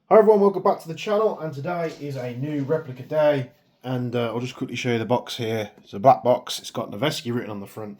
Hi everyone, welcome back to the channel, and today is a new replica day, and I'll just quickly show you the box here. It's a black box, it's got Noveske written on the front.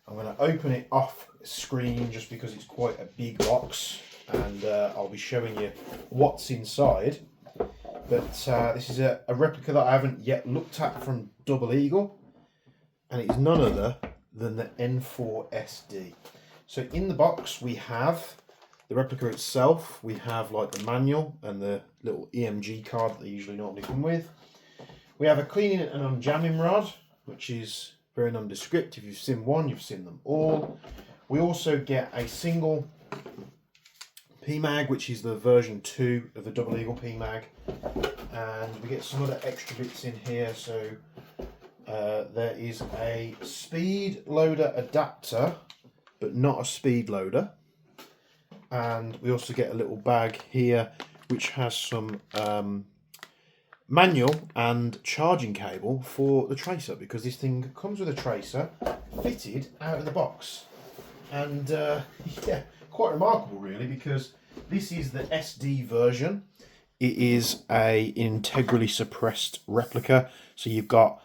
I'm going to open it off screen just because it's quite a big box, and I'll be showing you what's inside. But this is a replica that I haven't yet looked at from Double Eagle, and it's none other than the N4SD. So in the box we have the replica itself. We have like the manual and the little EMG card that they usually normally come with. We have a cleaning and unjamming rod, which is very nondescript. If you've seen one, you've seen them all. We also get a single PMAG, which is the version 2 of the Double Eagle PMAG, and we get some other extra bits in here. So there is a speed loader adapter, but not a speed loader. And we also get a little bag here which has some manual and charging cable for the tracer, because this thing comes with a tracer fitted out of the box. And yeah, quite remarkable really, because this is the SD version. It is a integrally suppressed replica, so you've got,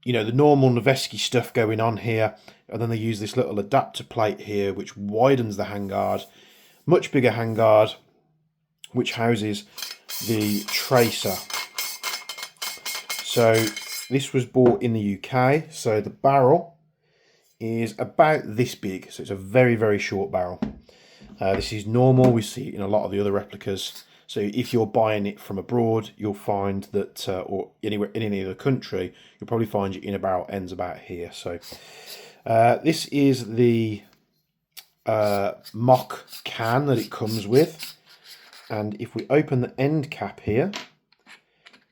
you know, the normal Noveske stuff going on here, and then they use this little adapter plate here which widens the handguard, much bigger handguard, which houses the tracer. So this was bought in the UK, so the barrel is about this big, so it's a very, very short barrel. This is normal, we see it in a lot of the other replicas. So if you're buying it from abroad, you'll find that, or anywhere in any other country, you'll probably find your inner barrel ends about here. So this is the mock can that it comes with, and if we open the end cap here,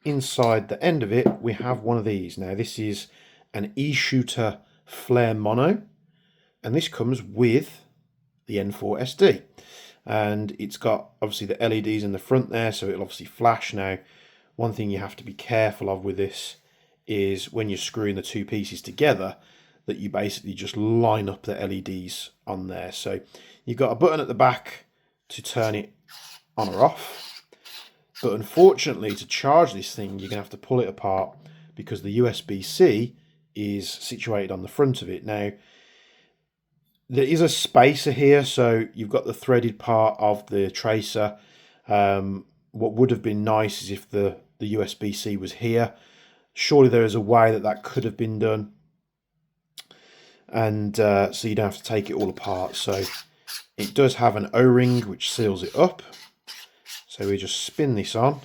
inside the end of it we have one of these. Now this is an E-shooter flare mono, and this comes with the N4SD, and it's got obviously the LEDs in the front there, so it'll obviously flash. Now one thing you have to be careful of with this is when you're screwing the two pieces together, that you basically just line up the LEDs on there. So you've got a button at the back to turn it on or off, but unfortunately to charge this thing you're going to have to pull it apart, because the USB-C is situated on the front of it. Now there is a spacer here, so you've got the threaded part of the tracer. What would have been nice is if the USB-C was here. Surely there is a way that that could have been done, and so you don't have to take it all apart. So it does have an O-ring which seals it up, so we just spin this on,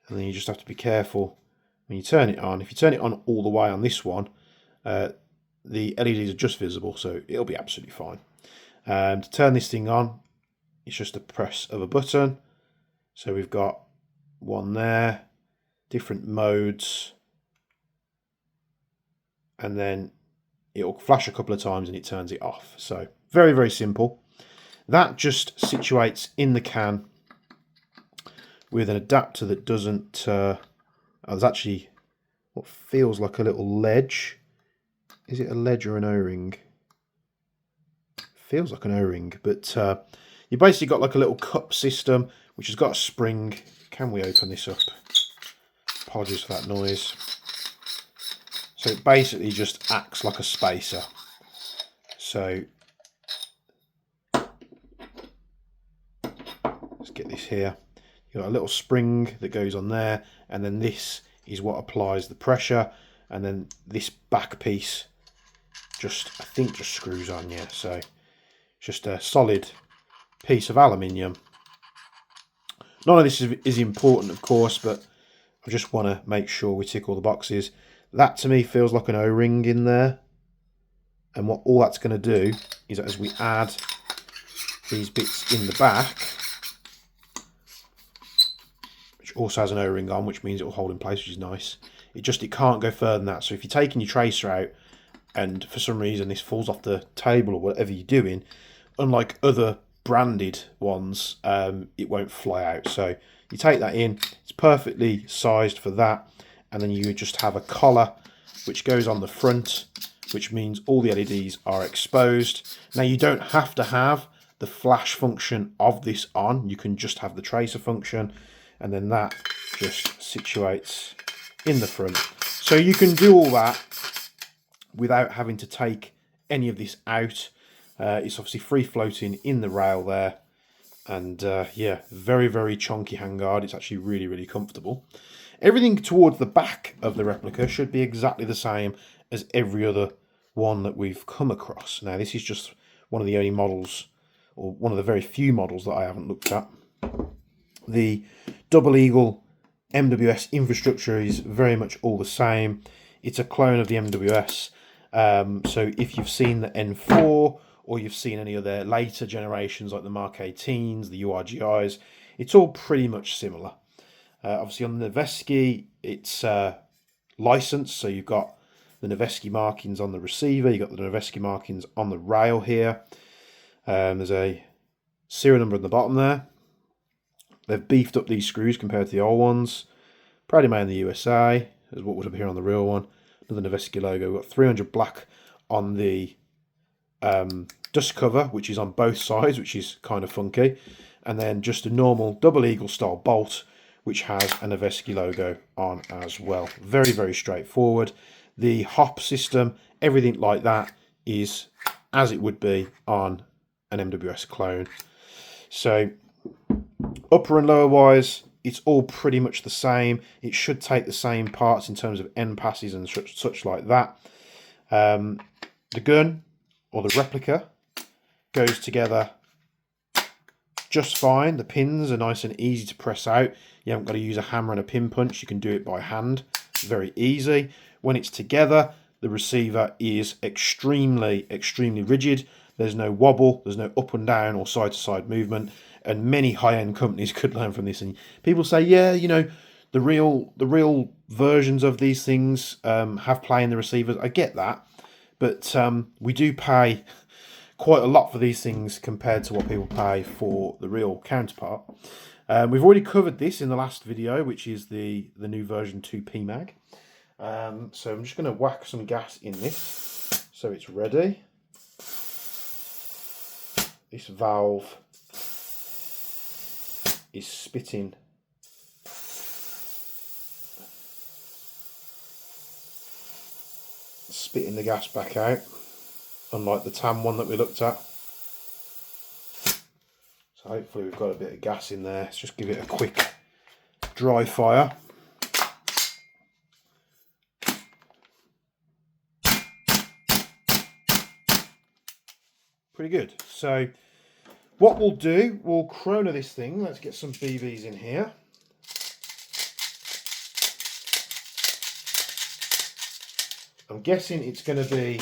and then you just have to be careful when you turn it on. If you turn it on all the way on this one, the LEDs are just visible, so it'll be absolutely fine. To turn this thing on, it's just a press of a button. So we've got one there, different modes, and then it'll flash a couple of times and it turns it off. So very, very simple. That just situates in the can with an adapter that doesn't, there's actually what feels like a little ledge. Is it a ledge or an O-ring? Feels like an O-ring, but you basically got like a little cup system which has got a spring. Can we open this up? Apologies for that noise. So it basically just acts like a spacer. So let's get this here. You've got a little spring that goes on there, and then this is what applies the pressure, and then this back piece just, I think, just screws on. Yeah, so just a solid piece of aluminium. None of this is important, of course, but I just want to make sure we tick all the boxes. That to me feels like an O-ring in there, and what all that's going to do is that as we add these bits in the back, which also has an O-ring on, which means it will hold in place, which is nice. It can't go further than that. So if you're taking your tracer out and for some reason this falls off the table or whatever you're doing, unlike other branded ones, it won't fly out. So you take that in, it's perfectly sized for that, and then you just have a collar which goes on the front, which means all the LEDs are exposed. Now you don't have to have the flash function of this on. You can just have the tracer function, and then that just situates in the front. So you can do all that without having to take any of this out. It's obviously free floating in the rail there, and yeah, very, very chunky handguard. It's actually really, really comfortable. Everything towards the back of the replica should be exactly the same as every other one that we've come across. Now, this is just one of the only models, or one of the very few models that I haven't looked at. The Double Eagle MWS infrastructure is very much all the same. It's a clone of the MWS. So if you've seen the N4, or you've seen any of their later generations like the Mark 18s, the URGIs, it's all pretty much similar. Obviously on the Noveske, it's licensed, so you've got the Noveske markings on the receiver, you've got the Noveske markings on the rail here. There's a serial number at the bottom there. They've beefed up these screws compared to the old ones. Proudly made in the USA, as what would appear on the real one. Another Noveske logo. We've got 300 black on the dust cover, which is on both sides, which is kind of funky. And then just a normal Double Eagle style bolt, which has a Noveske logo on as well. Very, very straightforward. The hop system, everything like that is as it would be on an MWS clone. So upper and lower wise, it's all pretty much the same. It should take the same parts in terms of end passes and such like that. The gun, or the replica, goes together just fine. The pins are nice and easy to press out. You haven't got to use a hammer and a pin punch. You can do it by hand. Very easy. When it's together, the receiver is extremely, extremely rigid. There's no wobble. There's no up and down or side to side movement. And many high-end companies could learn from this. And people say, yeah, you know, the real versions of these things have play in the receivers. I get that. But we do pay quite a lot for these things compared to what people pay for the real counterpart. We've already covered this in the last video, which is the new version 2 PMAG. So I'm just going to whack some gas in this so it's ready. This valve is spitting the gas back out, unlike the TAM one that we looked at. So hopefully we've got a bit of gas in there. Let's just give it a quick dry fire. Pretty good. So what we'll do, we'll chrono this thing. Let's get some BBs in here. I'm guessing it's going to be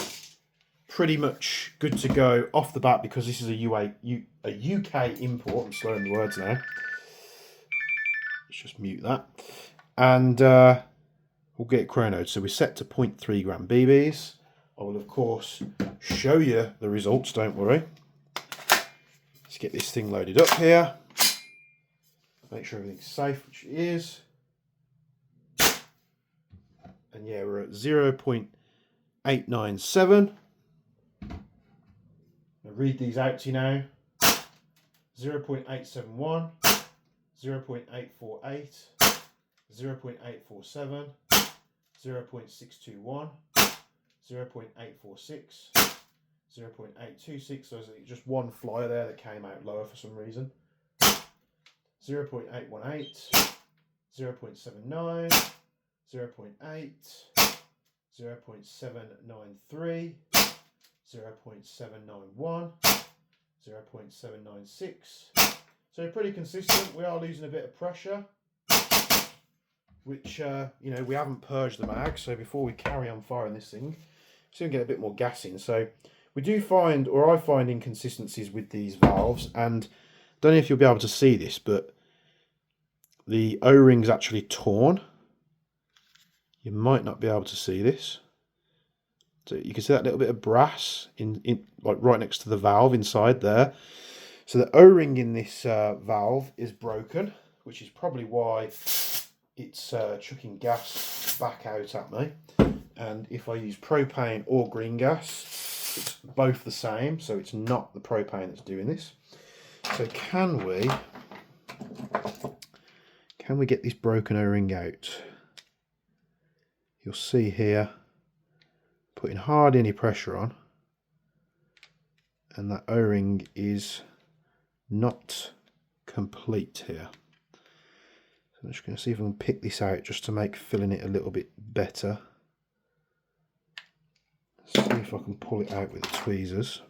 pretty much good to go off the bat because this is a UK import. I'm slurring the words now. Let's just mute that. And we'll get it chronoed. So we're set to 0.3 gram BBs. I will, of course, show you the results, don't worry. Let's get this thing loaded up here. Make sure everything's safe, which it is. And yeah, we're at 0.897. I'll read these out to you now. 0.871, 0.848, 0.847, 0.621, 0.846, 0.826, those are just one flyer there that came out lower for some reason. 0.818, 0.79, 0.8, 0.793, 0.791, 0.796. So pretty consistent. We are losing a bit of pressure, which you know, we haven't purged the mag, so before we carry on firing this thing, soon get a bit more gas in. So we do find, or I find, inconsistencies with these valves, and don't know if you'll be able to see this, but the O-ring's actually torn. You might not be able to see this. So you can see that little bit of brass in like right next to the valve inside there. So the O-ring in this valve is broken, which is probably why it's chucking gas back out at me. And if I use propane or green gas, it's both the same, so it's not the propane that's doing this. So can we get this broken O-ring out? You'll see here, putting hardly any pressure on, and that O-ring is not complete here. So I'm just going to see if I can pick this out just to make filling it a little bit better. See if I can pull it out with the tweezers.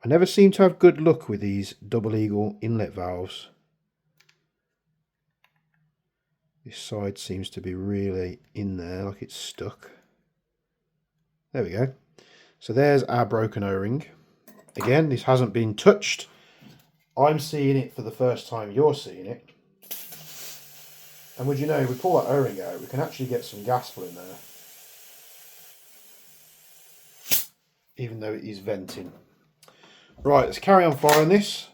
I never seem to have good luck with these double eagle inlet valves. This side seems to be really in there, like it's stuck. There we go. So there's our broken O-ring. Again, this hasn't been touched. I'm seeing it for the first time, you're seeing it. And would you know, we pull that O-ring out, we can actually get some gas flow in there. Even though it is venting. Right, let's carry on firing this.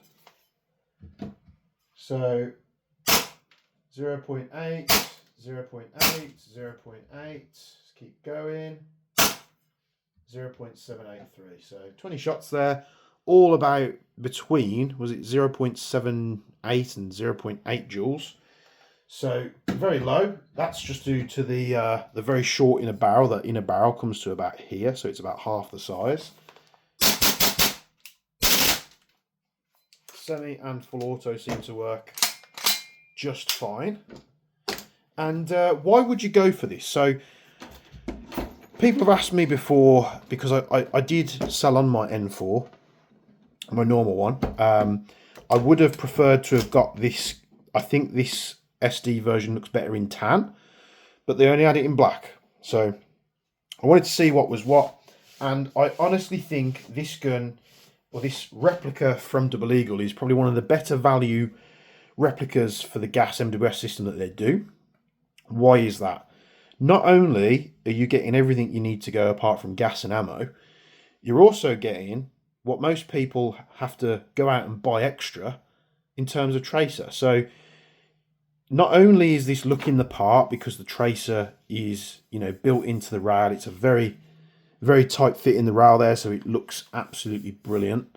So 0.8, 0.8, 0.8, let's keep going. 0.783, so 20 shots there, all about between, was it 0.78 and 0.8 joules. So very low. That's just due to the very short inner barrel. The inner barrel comes to about here, so it's about half the size. Semi and full auto seem to work just fine. And why would you go for this? So people have asked me before, because I did sell on my N4, my normal one. I would have preferred to have got this. I think this SD version looks better in tan, but they only had it in black. So I wanted to see what was what. And I honestly think this gun, or this replica from Double Eagle, is probably one of the better value replicas for the gas MWS system that they do. Why is that? Not only are you getting everything you need to go apart from gas and ammo, you're also getting what most people have to go out and buy extra in terms of tracer. So not only is this looking the part because the tracer is, you know, built into the rail, it's a very, very tight fit in the rail there, so it looks absolutely brilliant.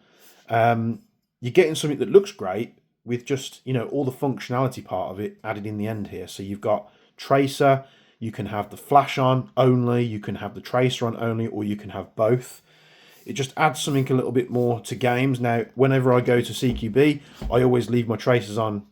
You're getting something that looks great with just, you know, all the functionality part of it added in the end here. So you've got tracer, you can have the flash on only, you can have the tracer on only, or you can have both. It just adds something a little bit more to games. Now, whenever I go to CQB, I always leave my tracers on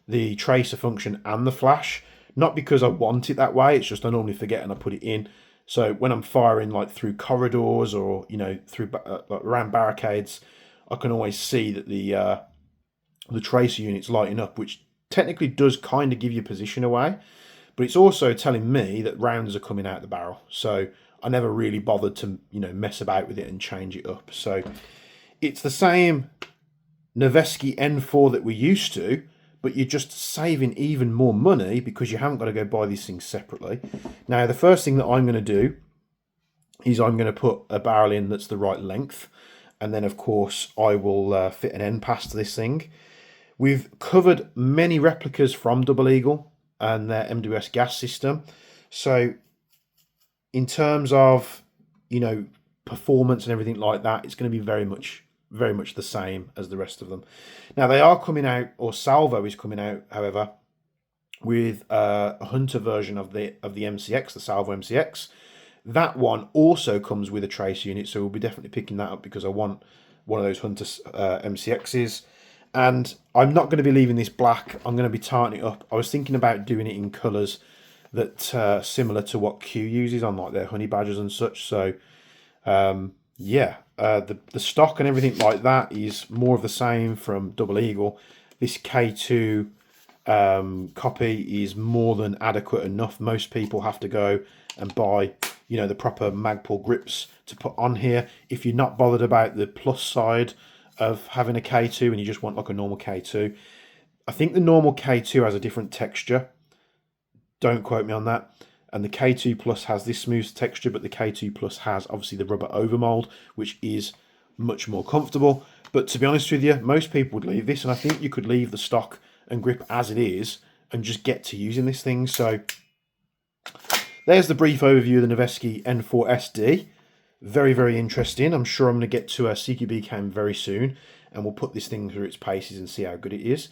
the tracer function and the flash. Not because I want it that way, it's just I normally forget and I put it in. So when I'm firing like through corridors or, you know, through like around barricades, I can always see that the tracer unit's lighting up, which technically does kind of give you position away. But it's also telling me that rounds are coming out the barrel. So I never really bothered to, you know, mess about with it and change it up. So it's the same Noveske N4 that we're used to, but you're just saving even more money because you haven't got to go buy these things separately. Now, the first thing that I'm going to do is I'm going to put a barrel in that's the right length. And then, of course, I will fit an end pass to this thing. We've covered many replicas from Double Eagle and their MWS gas system. So in terms of, you know, performance and everything like that, it's going to be very much the same as the rest of them. Now they are coming out, or Salvo is coming out, however, with a Hunter version of the MCX, the Salvo MCX. That one also comes with a trace unit, so we'll be definitely picking that up because I want one of those Hunter MCXs. And I'm not going to be leaving this black. I'm going to be tarting it up. I was thinking about doing it in colours that similar to what Q uses on like their honey badgers and such. So yeah, the stock and everything like that is more of the same from Double Eagle. This K2 copy is more than adequate enough. Most people have to go and buy, you know, the proper Magpul grips to put on here. If you're not bothered about the plus side of having a K2 and you just want like a normal K2, I think the normal K2 has a different texture. Don't quote me on that. And the K2 Plus has this smooth texture, but the K2 Plus has obviously the rubber overmold, which is much more comfortable. But to be honest with you, most people would leave this, and I think you could leave the stock and grip as it is and just get to using this thing. So there's the brief overview of the Noveske N4SD. Very, very interesting. I'm sure I'm going to get to a CQB cam very soon, and we'll put this thing through its paces and see how good it is.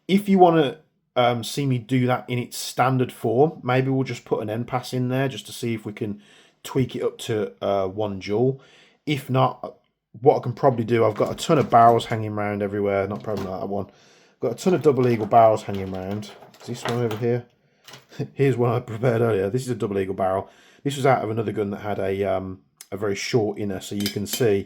If you want to see me do that in its standard form, maybe we'll just put an end pass in there just to see if we can tweak it up to 1 joule. If not, what I can probably do, I've got a ton of barrels hanging around everywhere. Not probably not that one. I've got a ton of double eagle barrels hanging around. Is this one over here? Here's one I prepared earlier. This is a double eagle barrel. This was out of another gun that had a very short inner, so you can see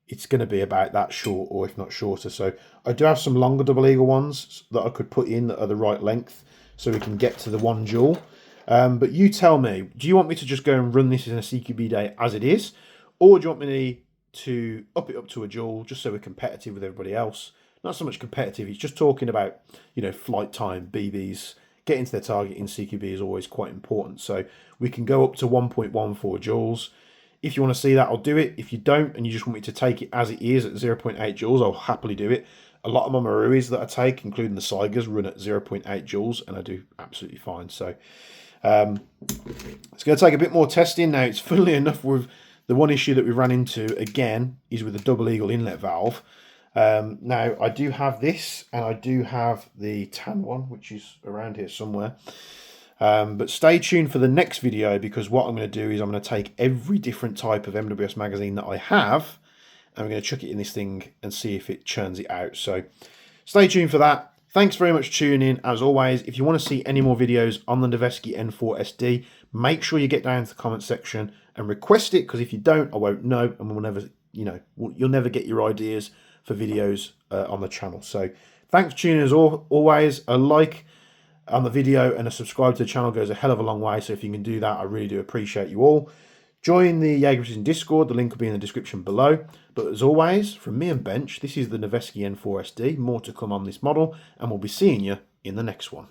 it's going to be about that short, or if not shorter. So I do have some longer double eagle ones that I could put in that are the right length, so we can get to the 1 joule. But you tell me, do you want me to just go and run this in a CQB day as it is, or do you want me to up it up to 1 joule just so we're competitive with everybody else? Not so much competitive, he's just talking about, you know, flight time, BBs, getting to their target in CQB is always quite important. So we can go up to 1.14 joules. If you want to see that, I'll do it. If you don't, and you just want me to take it as it is at 0.8 joules, I'll happily do it. A lot of my Maruis that I take, including the Saigers, run at 0.8 joules, and I do absolutely fine. So it's going to take a bit more testing now. It's funnily enough, with the one issue that we ran into again is with the double eagle inlet valve. Now I do have this, and I do have the tan one, which is around here somewhere. But stay tuned for the next video, because what I'm going to do is I'm going to take every different type of MWS magazine that I have, and I'm going to chuck it in this thing and see if it churns it out. So stay tuned for that. Thanks very much for tuning in. As always, if you want to see any more videos on the Noveske N4SD, make sure you get down to the comment section and request it, because if you don't, I won't know, and we'll never, you know, you'll never get your ideas for videos on the channel. So thanks for tuning in as always. A like on the video and a subscribe to the channel goes a hell of a long way, so if you can do that, I really do appreciate you all. Join the Jaeger Precision Discord, the link will be in the description below. But as always, from me and Bench, this is the Noveske N4SD. More to come on this model, and we'll be seeing you in the next one.